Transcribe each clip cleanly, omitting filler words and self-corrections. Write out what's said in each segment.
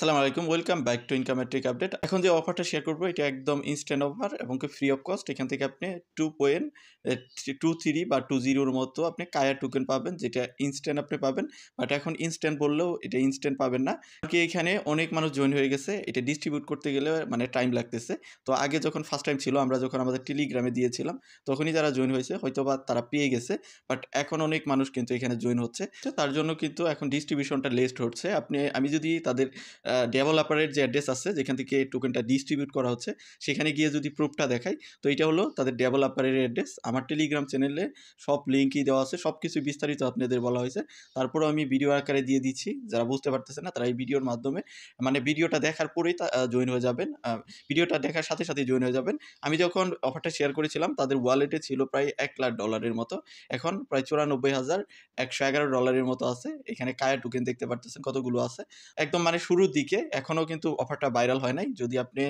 আসসালামু আলাইকুম, welcome back to income trick update. এখন যে অফারটা শেয়ার করবো এটা একদম ইনস্ট্যান্ট অফার এবং ফ্রি অফ কস্ট। এখান থেকে আপনি 2.23 বা 20 মতো আপনি কায়া টোকেন পাবেন, যেটা ইনস্ট্যান্ট আপনি পাবেন। বাট এখন ইনস্ট্যান্ট বললেও এটা ইনস্ট্যান্ট পাবেন না, কি এখানে অনেক মানুষ জয়েন হয়ে গেছে। এটা ডিস্ট্রিবিউট করতে গেলে মানে টাইম লাগতেছে। তো আগে যখন ফার্স্ট টাইম ছিল, আমরা যখন আমাদের টেলিগ্রামে দিয়েছিলাম তখনই যারা জয়েন হয়েছে হয়তো বা তারা পেয়ে গেছে। বাট এখন অনেক মানুষ কিন্তু এখানে জয়েন হচ্ছে, তার জন্য কিন্তু এখন ডিস্ট্রিবিউশনটা লেস্ট হচ্ছে। আমি যদি তাদের ডেভেলপারের যে অ্যাড্রেস আছে যেখান থেকে টোকেনটা ডিস্ট্রিবিউট করা হচ্ছে সেখানে গিয়ে যদি প্রুফটা দেখাই, তো এটা হলো তাদের ডেভেলপারের অ্যাড্রেস। আমার টেলিগ্রাম চ্যানেলে সব লিঙ্কই দেওয়া আছে, সব কিছু বিস্তারিত আপনাদের বলা হয়েছে। তারপরেও আমি ভিডিও আকারে দিয়ে দিচ্ছি, যারা বুঝতে পারতেছে না তারা এই ভিডিওর মাধ্যমে মানে ভিডিওটা দেখার পরেই জয়েন হয়ে যাবেন। ভিডিওটা দেখার সাথে সাথে জয়েন হয়ে যাবেন। আমি যখন অফারটা শেয়ার করেছিলাম তাদের ওয়ালেটে ছিল প্রায় $1,00,000 মতো, এখন প্রায় $94,111 মতো আছে। এখানে কায়া টোকেন দেখতে পারতেছেন কতগুলো আছে, একদম মানে শুরুর দিকে। এখনও কিন্তু অফারটা ভাইরাল হয় নাই। যদি আপনি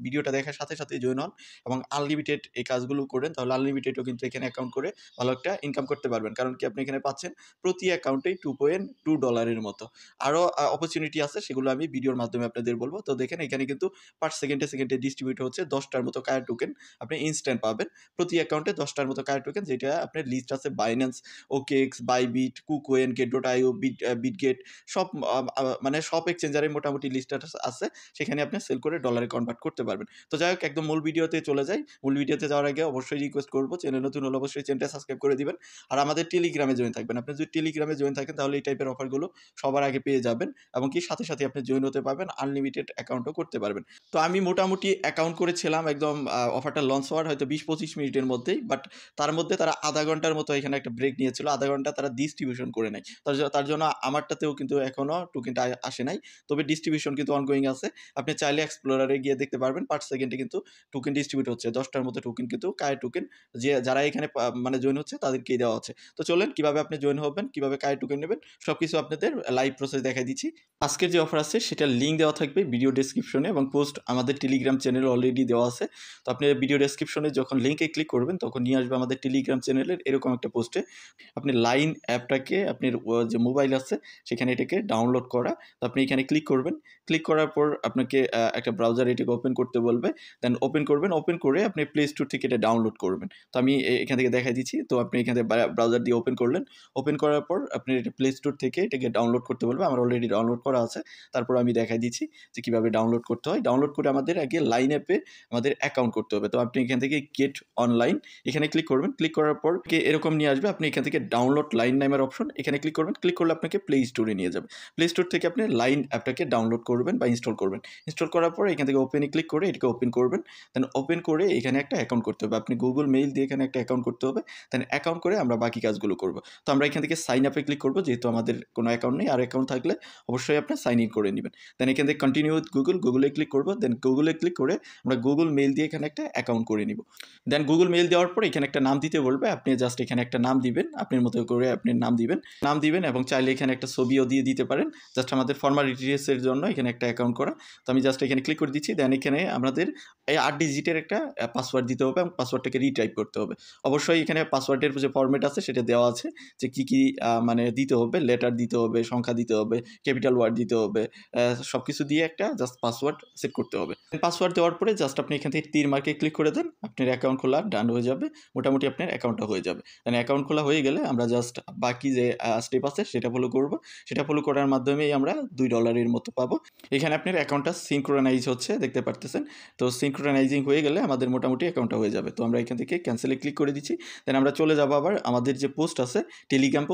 ভিডিওটা দেখার সাথে সাথে জয়েন হন এবং আনলিমিটেড এই কাজগুলো করেন, তাহলে আনলিমিটেডও কিন্তু এখানে অ্যাকাউন্ট করে ভালো একটা ইনকাম করতে পারবেন। কারণ কি আপনি এখানে পাচ্ছেন প্রতি অ্যাকাউন্টেই $2.2 মতো। আরও অপরচুনিটি আছে, সেগুলো আমি ভিডিওর মাধ্যমে আপনাদের বলবো। তো দেখেন এখানে কিন্তু পার সেকেন্ডে সেকেন্ডে ডিস্ট্রিবিউট হচ্ছে 10টার মতো কায়া টোকেন আপনি ইনস্ট্যান্ট পাবেন। প্রতি অ্যাকাউন্টে 10টার মতো কায়া টোকেন, যেটা আপনার লিস্ট আছে বাইন্যান্স, ওকেএক্স, বাইবিট, কুকোয়েন, গেট.আইও, বিটগেট, সব মানে সব এক্সচেঞ্জারে মোটামুটি লিস্ট আছে। সেখানে আপনি সেল করে ডলারে কনভার্ট করতে পারবেন। তো যাই হোক, একদম মূল ভিডিওতে চলে যাই। মূল ভিডিওতে যাওয়ার আগে অবশ্যই রিকোয়েস্ট করবো, চ্যানেল নতুন হলে অবশ্যই চ্যানেলটা সাবস্ক্রাইব করে দিবেন। আর আমাদের টেলিগ্রামে জয়েন থাকবেন। আপনি যদি টেলিগ্রামে জয়েন থাকেন তাহলে এই টাইপের অফারগুলো সবার আগে পেয়ে যাবেন এবং কি সাথে সাথে আপনি জয়েন হতে পারবেন, আনলিমিটেড অ্যাকাউন্টও করতে পারবেন। তো আমি মোটামুটি অ্যাকাউন্ট করেছিলাম একদম অফারটা লঞ্চ হওয়ার হয়তো 20-25 মিনিটের মধ্যেই। বাট তার মধ্যে তারা আধা ঘন্টার মতো এখানে একটা ব্রেক নিয়েছিল, আধা ঘন্টা তারা ডিস্ট্রিবিউশন করে নেয়। তার জন্য আমারটাতেও কিন্তু এখনও টোকেনটা আসে নাই, তবে ডিস্ট্রিবিউশন কিন্তু অনগোয়িং আছে। আপনি চাইলে এক্সপ্লোরারে গিয়ে দেখতে পারবেন, পার সেকেন্ডে কিন্তু টোকেন ডিস্ট্রিবিউট হচ্ছে। 10টার মতো টোকেন কিন্তু কায়া টোকেন, যে যারা এখানে মানে জয়েন হচ্ছে তাদেরকেই দেওয়া হচ্ছে। তো চলেন কিভাবে আপনি জয়েন হবেন, কিভাবে কায়া টোকেন নেবেন, সব কিছু আপনাদের লাইভ প্রসেস দেখাই দিচ্ছি। আজকের যে অফার আছে সেটার লিঙ্ক দেওয়া থাকবে ভিডিও ডেসক্রিপশনে এবং পোস্ট আমাদের টেলিগ্রাম চ্যানেলে অলরেডি দেওয়া আছে। তো আপনি ভিডিও ডেসক্রিপশনে যখন লিঙ্কে ক্লিক করবেন তখন নিয়ে আসবে আমাদের টেলিগ্রাম চ্যানেলের এরকম একটা পোস্টে। আপনি লাইন অ্যাপটাকে আপনার যে মোবাইল আছে সেখানে এটাকে ডাউনলোড করা। তো আপনি এখানে ক্লিক করবেন। ক্লিক করার পর আপনাকে একটা ব্রাউজার এটাকে ওপেন করতে বলবে। দেন ওপেন করবেন। ওপেন করে আপনি প্লে স্টোর থেকে এটা ডাউনলোড করবেন। তো আমি এখান থেকে দেখাই দিচ্ছি। তো আপনি এখান থেকে ব্রাউজার দিয়ে ওপেন করলেন। ওপেন করার পর আপনি এটা প্লে স্টোর থেকে এটাকে ডাউনলোড করতে বলবে। আমার অলরেডি ডাউনলোড করা আছে। তারপর আমি দেখাই দিচ্ছি যে কীভাবে ডাউনলোড করতে হয়। ডাউনলোড করে আমাদের আগে লাইন অ্যাপে আমাদের অ্যাকাউন্ট করতে হবে। তো আপনি এখান থেকে গেট অনলাইন এখানে ক্লিক করবেন। ক্লিক করার পর এরকম নিয়ে আসবে। আপনি এখান থেকে ডাউনলোড লাইন নামের অপশন এখানে ক্লিক করবেন। ক্লিক করলে আপনাকে প্লে স্টোরে নিয়ে যাবে। প্লে স্টোর থেকে আপনি লাইন অ্যাপটাকে ডাউনলোড করবেন বা ইনস্টল করবেন। ইনস্টল করার পর এখান থেকে ওপেনে ক্লিক করে এটাকে ওপেন করবেন। দেন ওপেন করে এখানে একটা অ্যাকাউন্ট করতে হবে। আপনি গুগল মেইল দিয়ে এখানে একটা অ্যাকাউন্ট করতে হবে। দেন অ্যাকাউন্ট করে আমরা বাকি কাজগুলো করব। তো আমরা এখান থেকে সাইন আপে ক্লিক করব, যেহেতু আমাদের কোনো অ্যাকাউন্ট নেই। আর অ্যাকাউন্ট থাকলে অবশ্যই আপনি সাইন ইন করে নেবেন। দেন এখান থেকে কন্টিনিউ উইথ গুগলে ক্লিক করব। দেন গুগলে ক্লিক করে আমরা গুগল মেইল দিয়ে এখানে একটা অ্যাকাউন্ট করে নিব। দেন গুগল মেইল দেওয়ার পর এখানে একটা নাম দিতে বলবে। আপনি জাস্ট এখানে একটা নাম দিবেন, আপনার মতো করে আপনি নাম দিবেন এবং চাইলে এখানে একটা ছবিও দিয়ে দিতে পারেন, জাস্ট আমাদের ফর্মালিটিসের জন্য এখানে একটা অ্যাকাউন্ট করা। তো আমি জাস্ট এখানে ক্লিক করে দিচ্ছি। দেন এখানে আমাদের এই 8 ডিজিটের একটা পাসওয়ার্ড দিতে হবে এবং পাসওয়ার্ডটাকে রিটাইপ করতে হবে। অবশ্যই এখানে পাসওয়ার্ডের যে ফরম্যাট আছে সেটা দেওয়া আছে, যে কী মানে দিতে হবে, লেটার দিতে হবে, সংখ্যা দিতে হবে, ক্যাপিটাল ওয়ার্ড দিতে হবে, সব কিছু দিয়ে একটা জাস্ট পাসওয়ার্ড সেট করতে হবে। পাসওয়ার্ড দেওয়ার পরে জাস্ট আপনি এখান থেকে তীর মার্কে ক্লিক করে দেন, আপনার অ্যাকাউন্ট খোলা ডান হয়ে যাবে। মোটামুটি আপনার অ্যাকাউন্টটা হয়ে যাবে। দেন অ্যাকাউন্ট খোলা হয়ে গেলে আমরা জাস্ট বাকি যে স্টেপ আছে সেটা ফলো করব। সেটা ফলো করার মাধ্যমেই আমরা $2 মতো পাবো। এখানে আপনার অ্যাকাউন্টটা সিনক্রোনাইজ হচ্ছে, দেখতে পারতেছেন। তো সিনক্রোনাইজিং হয়ে গেলে আমাদের মোটামুটি অ্যাকাউন্টটা হয়ে যাবে। তো আমরা এখান থেকে ক্যান্সেলে ক্লিক করে দিচ্ছি। দেন আমরা চলে যাবো আবার আমাদের যে পোস্ট আছে টেলিগ্রাম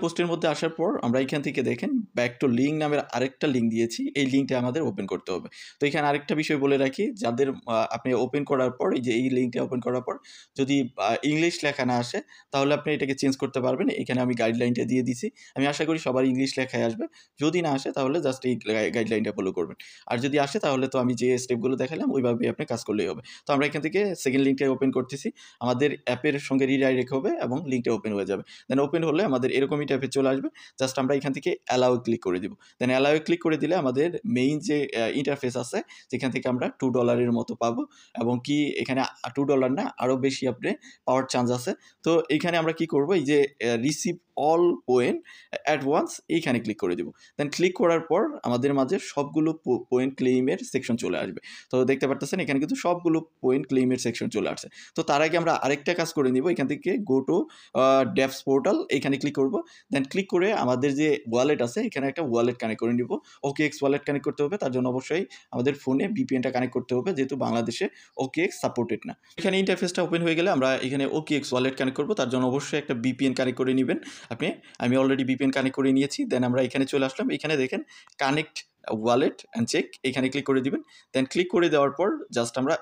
পোস্টের মধ্যে আসার পর আমরা এখান থেকে দেখেন ব্যাক টু লিঙ্ক নামের আরেকটা লিঙ্ক দিয়েছি। এই লিঙ্কটা আমাদের ওপেন করতে হবে। তো এখানে আরেকটা বিষয় বলে রাখি, যাদের আপনি ওপেন করার পর এই যে এই লিঙ্কটা ওপেন করার পর যদি ইংলিশ লেখা না আসে তাহলে আপনি এটাকে চেঞ্জ করতে পারবেন। এখানে আমি গাইডলাইনটা দিয়ে দিছি। আমি আশা করি সবার ইংলিশ লেখায় আসবে। যদি না আসে তাহলে জাস্ট এই গাইডলাইনটা ফলো করবেন। আর যদি আসে তাহলে তো আমি যে স্টেপগুলো দেখালাম ওইভাবেই আপনি কাজ করলেই হবে। তো আমরা এখান থেকে সেকেন্ড লিঙ্কটা ওপেন করতেছি। আমাদের অ্যাপের সঙ্গে রিডাইরেক্ট হবে এবং লিঙ্কটা ওপেন হয়ে যাবে। দেন ওপেন হলে আমাদের এরকমই টাইপের চলে আসবে। জাস্ট আমরা এখান থেকে অ্যালাউ ক্লিক করে দিব। দেন অ্যালাউ ক্লিক করে দিলে আমাদের মেইন যে ইন্টারফেস আছে যেখান থেকে আমরা $2 মতো পাবো এবং কি এখানে $2 না আরও বেশি আপনি পাওয়ার চান্স আছে। তো এইখানে আমরা কি করব, এই যে receive all point at once এইখানে ক্লিক করে দিব। দেন ক্লিক করার পর আমাদের মাঝে সবগুলো পয়েন্ট ক্লেইমের সেকশন চলে আসবে। তো দেখতে পারতেছেন এখানে কিন্তু সবগুলো পয়েন্ট ক্লেইমের সেকশন চলে আসছে। তো তার আগে আমরা আরেকটা কাজ করে নিব। এখান থেকে গো টু ডেভস পোর্টাল এইখানে ক্লিক করব। দেন ক্লিক করে আমাদের যে ওয়ালেট আছে এখানে একটা ওয়ালেট কানেক্ট করে নিব। OKX ওয়ালেট কানেক্ট করতে হবে, তার জন্য অবশ্যই আমাদের ফোনে VPN টা কানেক্ট করতে হবে, যেহেতু বাংলাদেশে OKX সাপোর্টেড না। এখানে ইন্টারফেসটা ওপেন হয়ে গেলে আমরা এখানে OKX ওয়ালেট কানেক্ট করব, তার জন্য অবশ্যই একটা VPN কানেক্ট করে নেবেন আপনি। আমি অলরেডি VPN কানেক্ট করে নিয়েছি। দেন আমরা এখানে চলে আসলাম। এখানে দেখেন কানেক্ট ওয়ালেট অ্যান্ড চেক, এখানে ক্লিক করে দিবেন। দেন ক্লিক করে দেওয়ার পর জাস্ট আমরা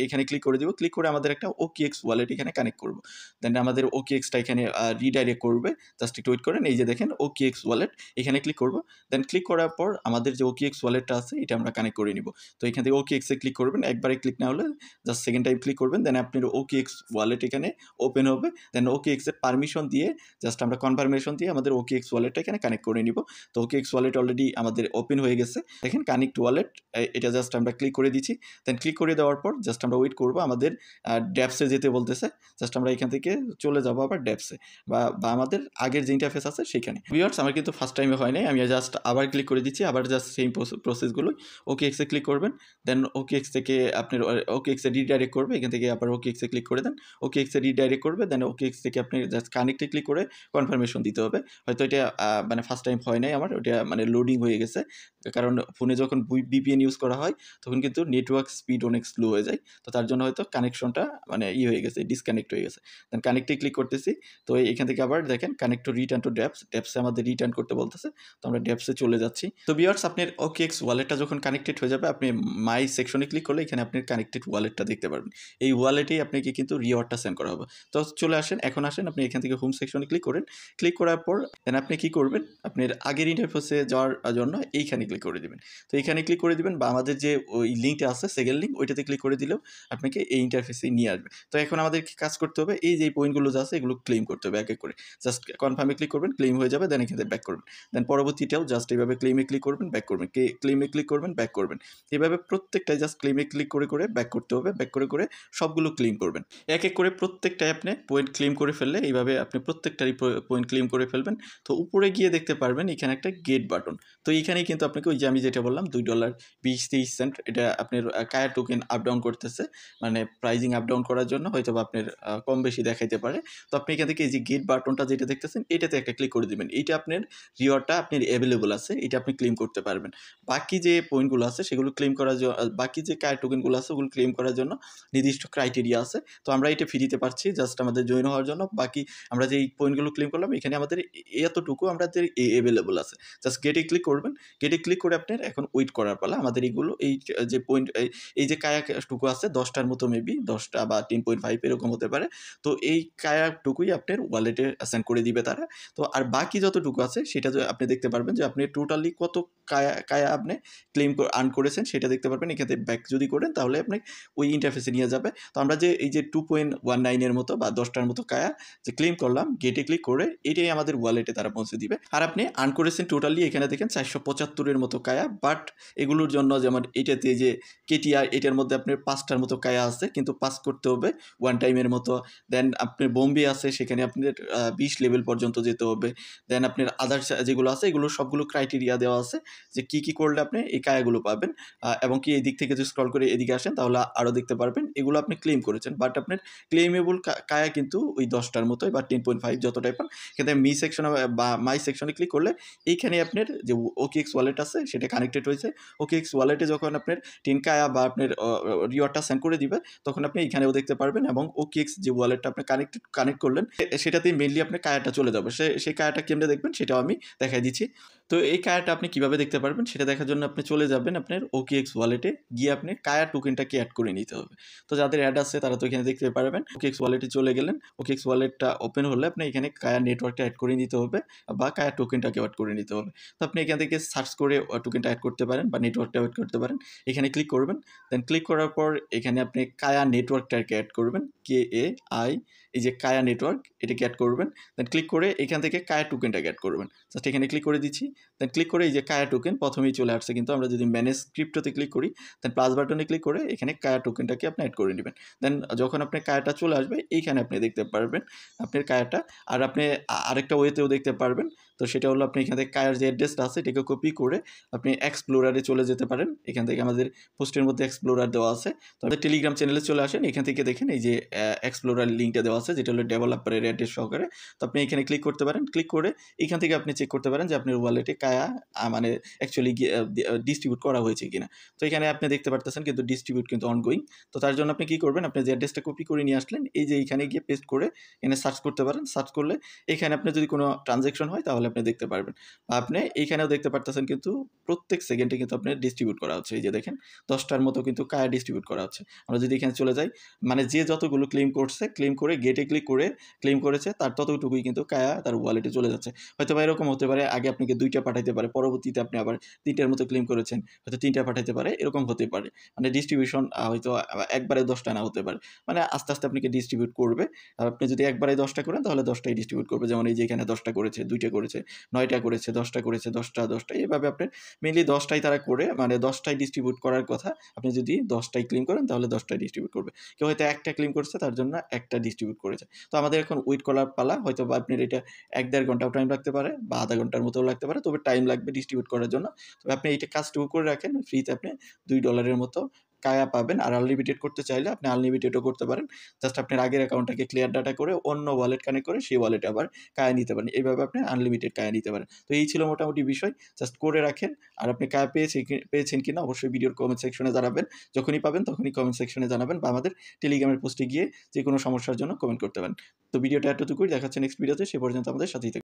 এখানে ক্লিক করে দিব। ক্লিক করে আমাদের একটা OKX ওয়ালেট এখানে কানেক্ট করব। দেন আমাদের OKXটা এখানে রিডাইরেক্ট করবে। জাস্ট একটু ওয়েট করেন। এই যে দেখেন OKX ওয়ালেট, এখানে ক্লিক করব। দেন ক্লিক করার পর আমাদের যে OKX ওয়ালেটটা আছে এটা আমরা কানেক্ট করে নিব। তো এখান থেকে OKX এ ক্লিক করবেন। একবারে ক্লিক না হলে জাস্ট সেকেন্ড টাইম ক্লিক করবেন। দেন আপনার OKX ওয়ালেট এখানে ওপেন হবে। দেন OKX এর পারমিশন দিয়ে জাস্ট আমরা কনফার্মেশন দিয়ে আমাদের OKX ওয়ালেটটা এখানে কানেক্ট করে নিব। তো OKX ওয়ালেট অলরেডি আমাদের ওপেন হয়ে গেছে। দেখেন কানেক্ট ওয়ালেট, এটা জাস্ট আমরা ক্লিক করে দিচ্ছি। দেন ক্লিক করে দেওয়ার পর জাস্ট আমরা ওয়েট করব। আমাদের ড্যাপসে যেতে বলতেছে। জাস্ট আমরা এখান থেকে চলে যাব আবার ড্যাপসে, বা আমাদের আগের যে ইন্টারফেস আছে সেখানে। ভিউয়ার্স, আমার কিন্তু ফার্স্ট টাইমে হয় নাই। আমি জাস্ট আবার ক্লিক করে দিচ্ছি। আবার জাস্ট সেম প্রসেসগুলো OKX এ ক্লিক করবেন। দেন OKX থেকে আপনার OKX এ রিডাইরেক্ট করবে। এখান থেকে আবার OKX এ ক্লিক করে দেন। OKX এ রিডাইরেক্ট করবে। দেন OKX থেকে আপনি জাস্ট কানেক্টে ক্লিক করে কনফার্মেশন দিতে হবে। হয়তো এটা মানে ফার্স্ট টাইম হয় নাই আমার, ওটা মানে লোডিং হয়ে গেছে। কারণ ফোনে যখন VPN ইউজ করা হয় তখন কিন্তু নেটওয়ার্ক স্পিড অনেক স্লো হয়ে যায়। তো তার জন্য হয়তো কানেকশনটা মানে হয়ে গেছে, ডিসকানেক্ট হয়ে গেছে। দেন কানেক্টে ক্লিক করতেছি। তো এখান থেকে আবার দেখেন কানেক্ট টু রিটার্ন টু ড্যাপস, ড্যাপসে আমাদের রিটার্ন করতে বলতেছে। তো আমরা ড্যাপসে চলে যাচ্ছি। তো ভিউয়ার্স, আপনার OKX ওয়ালেটটা যখন কানেক্টেড হয়ে যাবে, আপনি মাই সেকশনে ক্লিক করলে এখানে আপনার কানেক্টেড ওয়ালেটটা দেখতে পারবেন। এই ওয়ালেটেই আপনাকে কিন্তু রিওয়ার্ডটা সেন্ড করা হবে। তো চলে আসেন, এখন আসেন আপনি এখান থেকে হোম সেকশনে ক্লিক করেন। ক্লিক করার পর দেন আপনি কি করবেন, আপনার আগের ইন্টারফেসে যাওয়ার জন্য এইখানে ক্লিক করে দিবেন। তো এইখানে ক্লিক করে দিবেন, বা আমাদের যে ওই লিঙ্কটা আছে সেকেন্ড লিঙ্ক, ওইটাতে ক্লিক করে দিলেও আপনাকে এই ইন্টারফেসে নিয়ে আসবে। তো এখন আমাদের কি কাজ করতে হবে, এই যে পয়েন্টগুলো যা আছে এগুলো ক্লেম করতে হবে এক এক করে। জাস্ট কনফার্মে ক্লিক করবেন, ক্লেম হয়ে যাবে। দেন এখান থেকে ব্যাক করবেন। দেন পরবর্তীটাও জাস্ট এইভাবে ক্লেমে ক্লিক করবেন, ব্যাক করবেন, ক্লেমে ক্লিক করবেন, ব্যাক করবেন। এভাবে প্রত্যেকটাই জাস্ট ক্লেমে ক্লিক করে করে ব্যাক করতে হবে। ব্যাক করে করে সবগুলো ক্লেম করবেন। এক এক করে প্রত্যেকটাই আপনি পয়েন্ট ক্লেম করে ফেললে এইভাবে আপনি প্রত্যেকটারই পয়েন্ট ক্লেম করে ফেলবেন। তো উপরে গিয়ে দেখতে পারবেন এখানে একটা গেট বাটন। তো এইখানেই কিন্তু আপনাকে ওই যে আমি যেটা বললাম $2.20-23 এটা আপনার কায়া টোকেন আপ ডাউন করতেছে, মানে প্রাইজিং আপ ডাউন করার জন্য হয়তো বা আপনার কম বেশি দেখাইতে পারে। তো আপনি এখান থেকে এই যে গেট বাটনটা যেটা দেখতেছেন এটাতে একটা ক্লিক করে দিবেন। এইটা আপনার রিওয়ার্ডটা আপনার অ্যাভেলেবল আছে, এটা আপনি ক্লেম করতে পারবেন। বাকি যে পয়েন্টগুলো আছে সেগুলো ক্লেম করার জন্য, বাকি যে কায়া টোকেনগুলো আছে ওগুলো ক্লেম করার জন্য নির্দিষ্ট ক্রাইটেরিয়া আছে। তো আমরা এটা ফ্রিতে পাচ্ছি জাস্ট আমাদের জয়েন হওয়ার জন্য। বাকি আমরা যে এই পয়েন্টগুলো ক্লেম করলাম এখানে আমাদের এতটুকু আমাদের অ্যাভেলেবল আছে। জাস্ট গেটে ক্লিক করবেন। গেটে ক্লিক করে আপনার এখন ওয়েট করার পালা। আমাদের এইগুলো এই যে পয়েন্ট এই যে কায়াটুকু আছে 10টার মতো, মেবি 10টা বা 10.5 এরকম হতে পারে। তো এই কায়াটুকুই আপনার ওয়ালেটে সেন্ড করে দিবে তারা। তো আর বাকি যতটুকু আছে সেটা আপনি দেখতে পারবেন যে আপনি টোটালি কত কায়া আপনি ক্লেম আর্ন করেছেন সেটা দেখতে পারবেন। এখান থেকে ব্যাক যদি করেন তাহলে আপনি ওই ইন্টারফেসে নিয়ে যাবে। তো আমরা যে এই যে 2.19 এর মতো বা 10টার মতো কায়া যে ক্লেম করলাম, গেটে ক্লিক করে এটাই আমাদের ওয়ালেটে তারা পৌঁছে দিবে। আর আপনি আর্ন করেছেন টোটালি এখানে দেখেন 475 এর মতো কায়া। বাট এগুলোর জন্য যেমন এটাতে যে কেটিআর, এটার মধ্যে আপনার 5টার মতো কায়া আছে, কিন্তু পাস করতে হবে ওয়ান টাইমের মতো। দেন আপনার বোম্বে আছে, সেখানে আপনার 20 লেভেল পর্যন্ত যেতে হবে। দেন আপনার আদার্স যেগুলো আছে এগুলো সবগুলো ক্রাইটেরিয়া দেওয়া আছে যে কী করলে আপনি এই কায়াগুলো পাবেন। এবং কি এই দিক থেকে যদি স্ক্রল করে এদিকে আসেন তাহলে আরও দেখতে পারবেন এগুলো আপনি ক্লেম করেছেন। বাট আপনার ক্লেমেবল কায়া কিন্তু ওই 10টার মতোই বা 10.5 যতটাই পান। কিন্তু মি সেকশনে বা মাই সেকশনে ক্লিক করলে এইখানে আপনার যে OKX ওয়ালেট আছে সেটা কানেক্টেড হয়েছে। OKX ওয়ালেটে যখন আপনার 10 কায়া বা আপনার রিওয়ার্ডটা সেন্ড করে দিবে তখন আপনি এখানেও দেখতে পারবেন। এবং OKX যে ওয়ালেটটা আপনি কানেক্ট করলেন সেটাতেই মেইনলি আপনার কায়াটা চলে যাবে। সেই কায়াটা কেমনে দেখবেন সেটাও আমি দেখাই দিচ্ছি। তো এই কায়াটা আপনি কীভাবে দেখতে পারবেন সেটা দেখার জন্য আপনি চলে যাবেন আপনার OKX ওয়ালেটে, গিয়ে আপনি কায়া টোকেনটাকে অ্যাড করে নিতে হবে। তো যাদের অ্যাড আছে তারা তো এখানে দেখতে পারবেন। OKX ওয়ালেটে চলে গেলেন। OKX ওয়ালেটটা ওপেন হলে আপনি এখানে কায়া নেটওয়ার্কটা অ্যাড করে নিতে হবে বা কায়া টোকেনটাকে অ্যাড করে নিতে হবে। তো আপনি এখান থেকে সার্চ করে টোকেনটা অ্যাড করতে পারেন বা নেটওয়ার্কটা অ্যাড করতে পারেন। এখানে ক্লিক করবেন। দেন ক্লিক করার পর এখানে আপনি কায়া নেটওয়ার্কটাকে অ্যাড করবেন, KAI এই যে কায়া নেটওয়ার্ক এটাকে অ্যাড করবেন। দেন ক্লিক করে এখান থেকে কায়া টোকেনটাকে অ্যাড করবেন। জাস্ট এখানে ক্লিক করে দিচ্ছি। দেন ক্লিক করে এই যে কায়া টোকেন প্রথমেই চলে আসছে, কিন্তু আমরা যদি ম্যানেজ ক্রিপ্টোতে ক্লিক করি, দেন প্লাস বাটনে ক্লিক করে এখানে কায়া টোকেনটাকে আপনি অ্যাড করে নেবেন। দেন যখন আপনার কায়াটা চলে আসবে এইখানে আপনি দেখতে পারবেন আপনার কায়াটা। আর আপনি আরেকটা ওয়েতেও দেখতে পারবেন। তো সেটা হলো আপনি এখান থেকে কায়ার যে অ্যাড্রেসটা আছে এটাকে কপি করে আপনি এক্সপ্লোরারে চলে যেতে পারেন। এখান থেকে আমাদের পোস্টের মধ্যে এক্সপ্লোরার দেওয়া আছে। তো আমাদের টেলিগ্রাম চ্যানেলে চলে আসেন, এখান থেকে দেখেন এই যে এক্সপ্লোরার লিঙ্কটা দেওয়া আছে যেটা হলো ডেভেলপারের অ্যাড্রেস সহকারে। তো আপনি এখানে ক্লিক করতে পারেন। ক্লিক করে এখান থেকে আপনি চেক করতে পারেন যে আপনার ওয়ালেটে কায়া মানে অ্যাকচুয়ালি ডিস্ট্রিবিউট করা হয়েছে কিনা। তো এখানে আপনি দেখতে পারতেছেন কিন্তু ডিস্ট্রিবিউট কিন্তু অনগোয়িং। তো তার জন্য আপনি কী করবেন, আপনি যে অ্যাড্রেসটা কপি করে নিয়ে আসলেন এই যে এইখানে গিয়ে পেস্ট করে এখানে সার্চ করতে পারেন। সার্চ করলে এখানে আপনার যদি কোনো ট্রানজ্যাকশন হয় তাহলে আপনি দেখতে পারবেন। বা আপনি এইখানেও দেখতে পারতেছেন কিন্তু প্রত্যেক সেকেন্ডে কিন্তু আপনার ডিস্ট্রিবিউট করা হচ্ছে। এই যে দেখেন 10টার মতো কিন্তু কায়া ডিস্ট্রিবিউট করা হচ্ছে। আমরা যদি এখানে চলে যাই, মানে যে যতগুলো ক্লেম করছে, ক্লেম করে গেটে ক্লিক করে ক্লেম করেছে তার ততটুকুই কিন্তু কায়া তার ওয়ালেটে চলে যাচ্ছে। হয়তোবা এরকম হতে পারে আগে আপনাকে 2টা পাঠাইতে পারে, পরবর্তীতে আপনি আবার 3টার মতো ক্লেম করেছেন, হয়তো 3টা পাঠাইতে পারে, এরকম হতে পারে। মানে ডিস্ট্রিবিউশন হয়তো একবারে 10টা না হতে পারে। মানে আস্তে, আস্তে আপনাকে ডিস্ট্রিবিউট করবে। আর আপনি যদি একবারে 10টা করেন তাহলে 10টাই ডিস্ট্রিবিউট করবে। যেমন এই যে এখানে 10টা করেছে, 2টা করেছে, 9টা করেছে, 10টা করেছে, 10টা, 10টা এভাবে আপনার মেইনলি 10টাই তারা করে, মানে 10টাই ডিস্ট্রিবিউট করার কথা। আপনি যদি 10টাই ক্লেম করেন তাহলে 10টাই ডিস্ট্রিবিউট করবে। কেউ হয়তো একটা ক্লেম করছে তার জন্য একটা ডিস্ট্রিবিউট করেছে। তো আমাদের এখন ওয়েট করার পালা। হয়তোবা আপনার এটা ১-১.৫ ঘন্টাও টাইম লাগতে পারে বা আধা ঘন্টার মতোও লাগতে পারে। তবে টাইম লাগবে ডিস্ট্রিবিউট করার জন্য। তবে আপনি এইটা কাজটুকু করে রাখেন। ফ্রিতে আপনি $2 মতো কায়া পাবেন। আর আনলিমিটেড করতে চাইলে আপনি আনলিমিটেডও করতে পারেন। জাস্ট আপনার আগের অ্যাকাউন্টটাকে ক্লিয়ার ডাটা করে অন্য ওয়ালেট কানেক্ট করে সেই ওয়ালেটে আবার কায়া নিতে পারেন। এইভাবে আপনি আনলিমিটেড কায়া নিতে পারেন। তো এই ছিল মোটামুটি বিষয়। জাস্ট করে রাখেন। আর আপনি কায়া পেয়েছেন কিনা অবশ্যই ভিডিওর কমেন্ট সেকশনে জানাবেন। যখনই পাবেন তখনই কমেন্ট সেকশনে জানাবেন বা আমাদের টেলিগ্রামের পোস্টে গিয়ে যেকোনো সমস্যার জন্য কমেন্ট করতে পারেন। তো ভিডিওটা এতটুকুই। দেখা হচ্ছে নেক্সট ভিডিওতে। সে পর্যন্ত আমাদের সাথেই থাকুন।